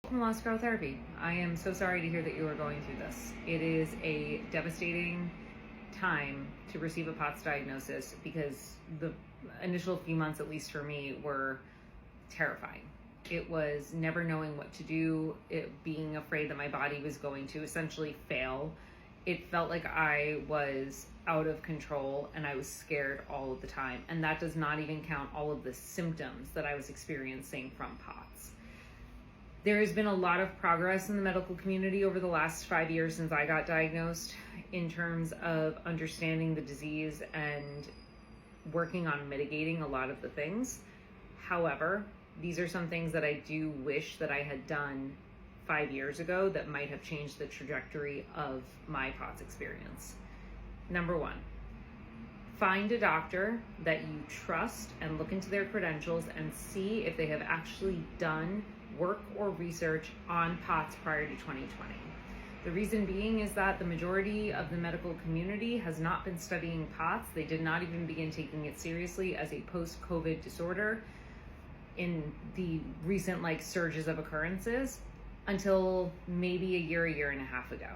welcome to Lost Girl Therapy. I am so sorry to hear that you are going through this. It is a devastating time to receive a POTS diagnosis because the initial few months, at least for me, were terrifying. It was never knowing what to do, it being afraid that my body was going to essentially fail. It felt like I was out of control and I was scared all of the time. And that does not even count all of the symptoms that I was experiencing from POTS. There has been a lot of progress in the medical community over the last 5 years since I got diagnosed in terms of understanding the disease and working on mitigating a lot of the things. However, these are some things that I do wish that I had done 5 years ago that might have changed the trajectory of my POTS experience. Number one, find a doctor that you trust and look into their credentials and see if they have actually done work or research on POTS prior to 2020. The reason being is that the majority of the medical community has not been studying POTS. They did not even begin taking it seriously as a post-COVID disorder in the recent surges of occurrences until maybe a year and a half ago.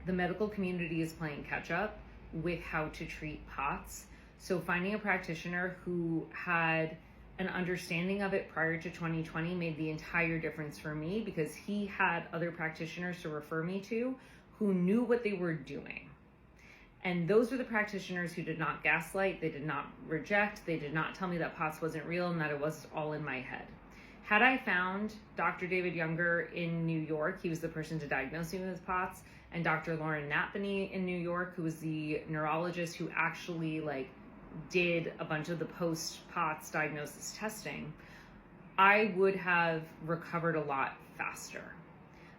The medical community is playing catch up with how to treat POTS. So finding a practitioner who had an understanding of it prior to 2020 made the entire difference for me because he had other practitioners to refer me to who knew what they were doing. And those were the practitioners who did not gaslight, they did not reject, they did not tell me that POTS wasn't real and that it was all in my head. Had I found Dr. David Younger in New York, he was the person to diagnose me with POTS, and Dr. Lauren Napany in New York, who was the neurologist who actually did a bunch of the post-POTS diagnosis testing, I would have recovered a lot faster.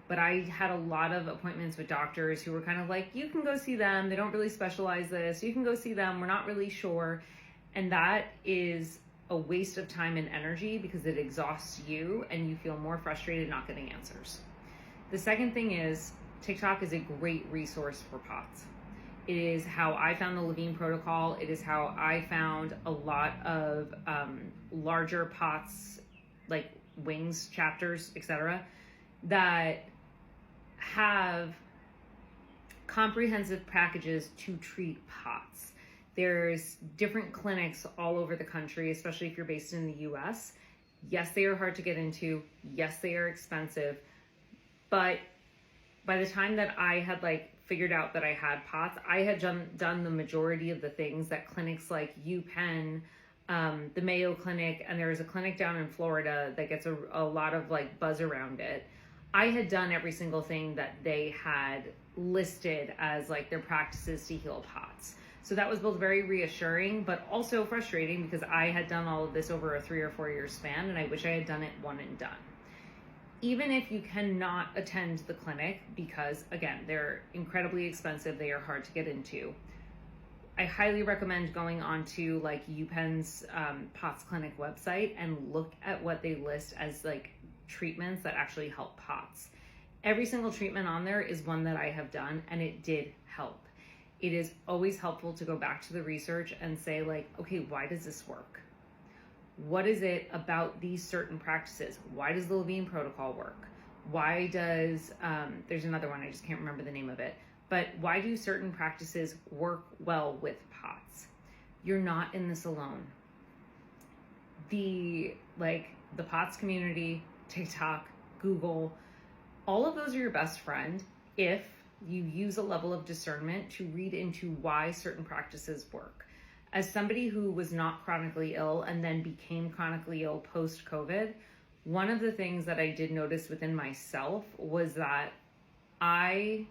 But I had a lot of appointments with doctors who were kind of like, you can go see them, they don't really specialize this, you can go see them, we're not really sure. And that is a waste of time and energy because it exhausts you and you feel more frustrated not getting answers. The second thing is, TikTok is a great resource for POTS. It is how I found the Levine protocol. It is how I found a lot of larger POTS, wings, chapters, etc., that have comprehensive packages to treat POTS. There's different clinics all over the country, especially if you're based in the US. Yes, they are hard to get into. Yes, they are expensive. But by the time that I had figured out that I had POTS, I had done the majority of the things that clinics like UPenn, the Mayo Clinic, and there is a clinic down in Florida that gets a lot of buzz around it. I had done every single thing that they had listed as their practices to heal POTS. So that was both very reassuring, but also frustrating because I had done all of this over a 3 or 4 year span and I wish I had done it one and done. Even if you cannot attend the clinic because, again, they're incredibly expensive, they are hard to get into, I highly recommend going onto UPenn's POTS clinic website and look at what they list as treatments that actually help POTS. Every single treatment on there is one that I have done and it did help. It is always helpful to go back to the research and say okay, why does this work? What is it about these certain practices? Why does the Levine protocol work? Why does, there's another one, I just can't remember the name of it, but why do certain practices work well with POTS? You're not in this alone. The POTS community, TikTok, Google, all of those are your best friend if you use a level of discernment to read into why certain practices work. As somebody who was not chronically ill and then became chronically ill post-COVID, one of the things that I did notice within myself was that I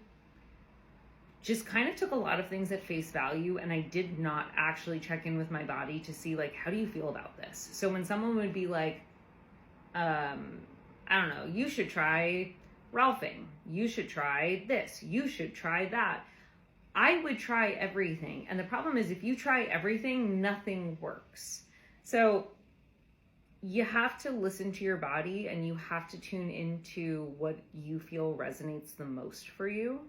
just kind of took a lot of things at face value and I did not actually check in with my body to see how do you feel about this? So when someone would be I don't know, you should try Ralphing, you should try this, you should try that, I would try everything. And the problem is if you try everything, nothing works. So you have to listen to your body and you have to tune into what you feel resonates the most for you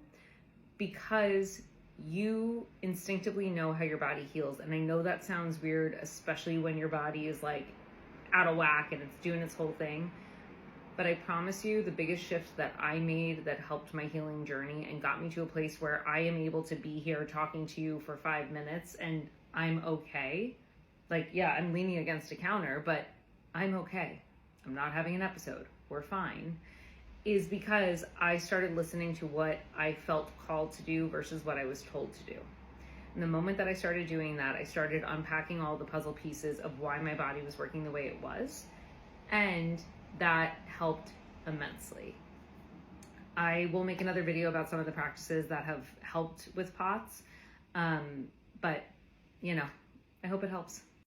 because you instinctively know how your body heals. And I know that sounds weird, especially when your body is out of whack and it's doing its whole thing. But I promise you, the biggest shift that I made that helped my healing journey and got me to a place where I am able to be here talking to you for 5 minutes and I'm okay. Like, yeah, I'm leaning against a counter, but I'm okay. I'm not having an episode. We're fine. Is because I started listening to what I felt called to do versus what I was told to do. And the moment that I started doing that, I started unpacking all the puzzle pieces of why my body was working the way it was. And that helped immensely. I will make another video about some of the practices that have helped with POTS. But, I hope it helps.